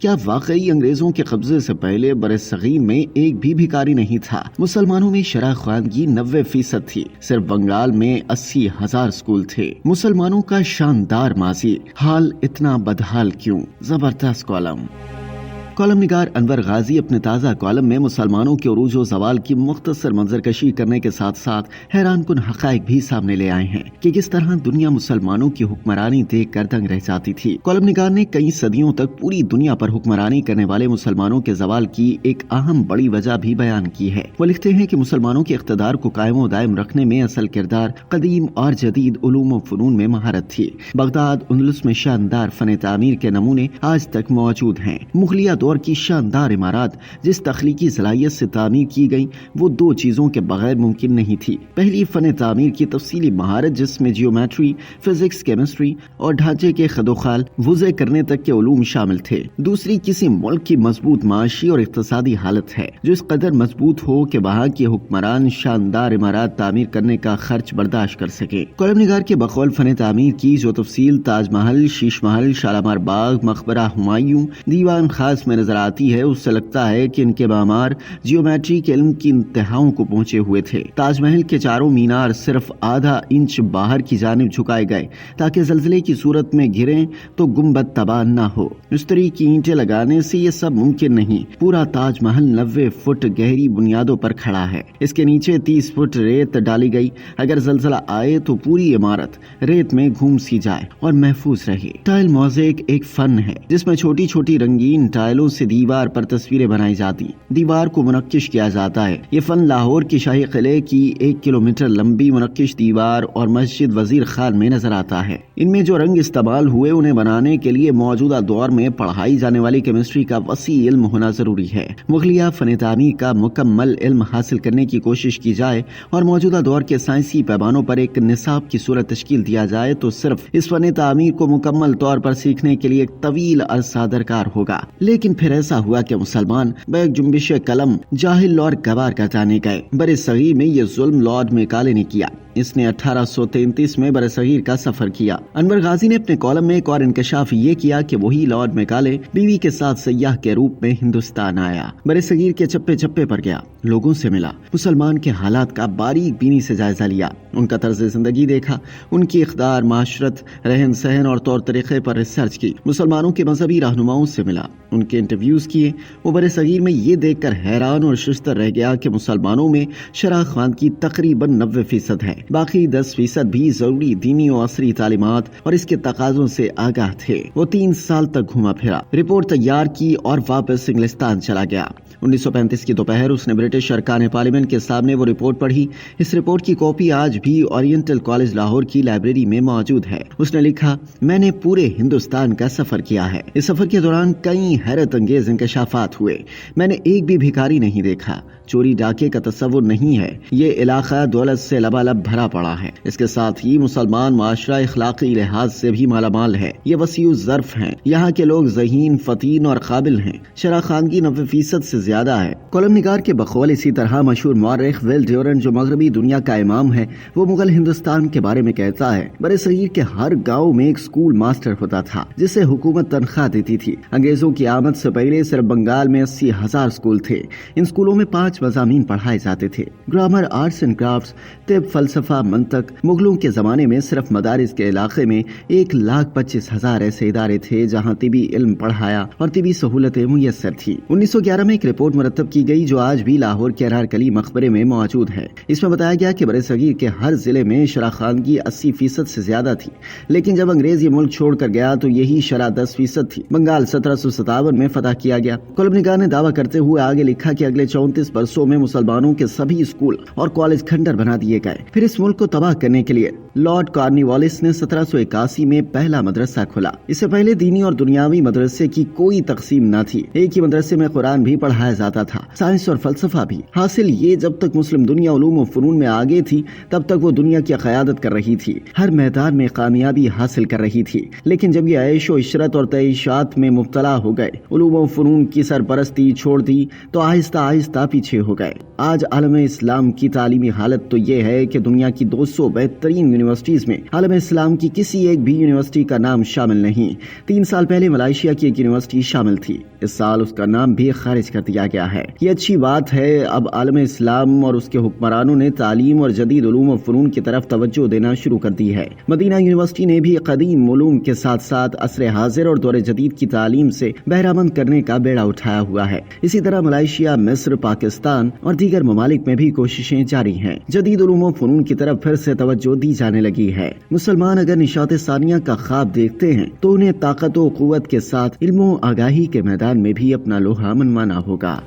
کیا واقعی انگریزوں کے قبضے سے پہلے برصغیر میں ایک بھی بھکاری نہیں تھا؟ مسلمانوں میں شرح خواندگی 90% تھی۔ صرف بنگال میں 80,000 اسکول تھے۔ مسلمانوں کا شاندار ماضی، حال اتنا بدحال کیوں؟ زبردست کالم نگار انور غازی اپنے تازہ کالم میں مسلمانوں کے عروج و زوال کی مختصر منظر کشی کرنے کے ساتھ ساتھ حیران کن حقائق بھی سامنے لے آئے ہیں کہ کس طرح دنیا مسلمانوں کی حکمرانی دیکھ کر دنگ رہ جاتی تھی۔ کالم نگار نے کئی صدیوں تک پوری دنیا پر حکمرانی کرنے والے مسلمانوں کے زوال کی ایک اہم بڑی وجہ بھی بیان کی ہے۔ وہ لکھتے ہیں کہ مسلمانوں کے اقتدار کو قائم و دائم رکھنے میں اصل کردار قدیم اور جدید علوم و فنون میں مہارت تھی۔ بغداد اندلس میں شاندار فن تعمیر کے نمونے آج تک موجود ہیں۔ مغلیہ دور کی شاندار عمارات جس تخلیقی صلاحیت سے تعمیر کی گئی وہ دو چیزوں کے بغیر ممکن نہیں تھی۔ پہلی فن تعمیر کی تفصیلی مہارت جس میں جیومیٹری، فزکس، کیمسٹری اور ڈھانچے کے خد و خال وضع کرنے تک کے علوم شامل تھے۔ دوسری کسی ملک کی مضبوط معاشی اور اقتصادی حالت ہے جو اس قدر مضبوط ہو کہ وہاں کے حکمران شاندار عمارات تعمیر کرنے کا خرچ برداشت کر سکیں۔ کالم نگار کے بقول فن تعمیر کی جو تفصیل تاج محل، شیش محل، شالامار باغ، مقبرہ ہمایوں، دیوان خاص میں نظر آتی ہے، اس سے لگتا ہے کہ ان کے معمار جیومیٹری کے علم کی انتہاؤں کو پہنچے ہوئے تھے۔ تاج محل کے چاروں مینار صرف آدھا انچ باہر کی جانب جھکائے گئے تاکہ زلزلے کی صورت میں گریں تو گنبد تباہ نہ ہو۔ مستری کی اینٹیں لگانے سے یہ سب ممکن نہیں۔ پورا تاج محل 90 فٹ گہری بنیادوں پر کھڑا ہے۔ اس کے نیچے 30 فٹ ریت ڈالی گئی۔ اگر زلزلہ آئے تو پوری عمارت ریت میں گھوم سی جائے اور محفوظ رہے۔ ٹائل موزیک ایک فن ہے جس میں چھوٹی چھوٹی رنگین ٹائلوں سے دیوار پر تصویریں بنائی جاتی، دیوار کو منقش کیا جاتا ہے۔ یہ فن لاہور کی شاہی قلعے کی 1 کلومیٹر لمبی منقش دیوار اور مسجد وزیر خان میں نظر آتا ہے۔ ان میں جو رنگ استعمال ہوئے انہیں بنانے کے لیے موجودہ دور میں پڑھائی جانے والی کیمسٹری کا وسیع علم ہونا ضروری ہے۔ مغلیہ فن تعمیر کا مکمل علم حاصل کرنے کی کوشش کی جائے اور موجودہ دور کے سائنسی پیمانوں پر ایک نصاب کی صورت تشکیل دیا جائے تو صرف اس فن تعمیر کو مکمل طور پر سیکھنے کے لیے ایک طویل عرصہ درکار ہوگا۔ لیکن پھر ایسا ہوا کہ مسلمان بیک جنبش قلم جاہل اور گوار کر جانے گئے۔ برصغیر میں یہ ظلم لارڈ میکالے نے کیا۔ اس نے 1833 میں برصغیر کا سفر کیا۔ انور غازی نے اپنے کالم میں ایک اور انکشاف یہ کیا کہ وہی لارڈ میکالے بیوی کے ساتھ سیاح کے روپ میں ہندوستان آیا، برصغیر کے چپے چپے پر گیا، لوگوں سے ملا، مسلمان کے حالات کا باریک بینی سے جائزہ لیا، ان کا طرز زندگی دیکھا، ان کی اقدار، معاشرت، رہن سہن اور طور طریقے پر ریسرچ کی، مسلمانوں کے مذہبی رہنماؤں سے ملا، ان کے انٹرویوز کیے۔ وہ برصغیر میں یہ دیکھ کر حیران اور ششدر رہ گیا کہ مسلمانوں میں شرح خواندگی تقریباً 90% ہے، باقی 10% بھی ضروری دینی و عصری تعلیمات اور اس کے تقاضوں سے آگاہ تھے۔ وہ 3 سال تک گھوما پھرا، رپورٹ تیار کی اور واپس انگلستان چلا گیا۔ 1935 کی دوپہر اس نے برٹش ارکان پارلیمنٹ کے سامنے وہ رپورٹ پڑھی۔ اس رپورٹ کی کاپی آج بھی اورینٹل کالج لاہور کی لائبریری میں موجود ہے۔ اس نے لکھا، میں نے پورے ہندوستان کا سفر کیا ہے۔ اس سفر کے دوران کئی حیرت انگیز انکشافات ہوئے۔ میں نے ایک بھی بھکاری نہیں دیکھا، چوری ڈاکے کا تصور نہیں ہے۔ یہ علاقہ دولت سے لبالب بھرا پڑا ہے۔ اس کے ساتھ ہی مسلمان معاشرہ اخلاقی لحاظ سے بھی مالا مال ہے۔ یہ وسیع الظرف ہیں۔ یہاں کے لوگ ذہین، فطین اور قابل ہیں۔ شرح خواندگی 90% سے زیادہ ہے۔ کالم نگار کے بقول اسی طرح مشہور مورخ ول ڈیورنٹ جو مغربی دنیا کا امام ہے، وہ مغل ہندوستان کے بارے میں کہتا ہے، برصغیر کے ہر گاؤں میں ایک اسکول ماسٹر ہوتا تھا جسے حکومت تنخواہ دیتی تھی۔ انگریزوں کی آمد سے پہلے صرف بنگال میں 80,000 اسکول تھے۔ ان اسکولوں میں 5 مضامین پڑھائے جاتے تھے: گرامر، آرٹس اینڈ کرافٹس، طب، فلسفہ، منطق۔ مغلوں کے زمانے میں صرف مدارس کے علاقے میں 1,25,000 ایسے ادارے تھے جہاں طبی علم پڑھایا اور طبی سہولتیں میسر تھی۔ 1911 میں ایک رپورٹ مرتب کی گئی جو آج بھی لاہور کے انارکلی مقبرے میں موجود ہے۔ اس میں بتایا گیا کہ برصغیر کے ہر ضلع میں شرح خواندگی 80% سے زیادہ تھی، لیکن جب انگریز یہ ملک چھوڑ کر گیا تو یہی شرح 10% تھی۔ بنگال 1757 میں فتح کیا گیا۔ کالم نگار نے دعویٰ کرتے ہوئے آگے لکھا کہ اگلے 34 برسوں میں مسلمانوں کے سبھی اسکول اور کالج کھنڈر بنا دیے گئے۔ پھر اس ملک کو تباہ کرنے کے لیے لارڈ کارنوالیس نے 1781 میں پہلا مدرسہ کھولا۔ اس سے پہلے دینی اور دنیاوی مدرسے کی کوئی تقسیم نہ تھی۔ ایک ہی مدرسے میں قرآن بھی پڑھایا جاتا تھا، سائنس اور فلسفہ بھی۔ حاصل یہ، جب تک مسلم دنیا علوم و فنون میں آگے تھی تب تک وہ دنیا کی قیادت کر رہی تھی، ہر میدان میں کامیابی حاصل کر رہی تھی۔ لیکن جب یہ عیش و عشرت اور تعیشات میں مبتلا ہو گئے، علوم و فنون کی سرپرستی چھوڑ دی تو آہستہ آہستہ پیچھے ہو گئے۔ آج عالم اسلام کی تعلیمی حالت تو یہ ہے کہ دنیا دنیا کی 200 بہترین یونیورسٹیز میں عالم اسلام کی کسی ایک بھی یونیورسٹی کا نام شامل نہیں۔ 3 سال پہلے ملائیشیا کی ایک یونیورسٹی شامل تھی، اس سال اس کا نام بھی خارج کر دیا گیا ہے۔ یہ اچھی بات ہے، اب عالم اسلام اور اس کے حکمرانوں نے تعلیم اور جدید علوم و فنون کی طرف توجہ دینا شروع کر دی ہے۔ مدینہ یونیورسٹی نے بھی قدیم علوم کے ساتھ ساتھ عصر حاضر اور دور جدید کی تعلیم سے بہرہ مند کرنے کا بیڑا اٹھایا ہوا ہے۔ اسی طرح ملائیشیا، مصر، پاکستان اور دیگر ممالک میں بھی کوششیں جاری ہیں۔ جدید علوم و فنون کی طرف پھر سے توجہ دی جانے لگی ہے۔ مسلمان اگر نشاط ثانیہ کا خواب دیکھتے ہیں تو انہیں طاقت و قوت کے ساتھ علم و آگاہی کے میدان میں بھی اپنا لوہا منوانا ہوگا۔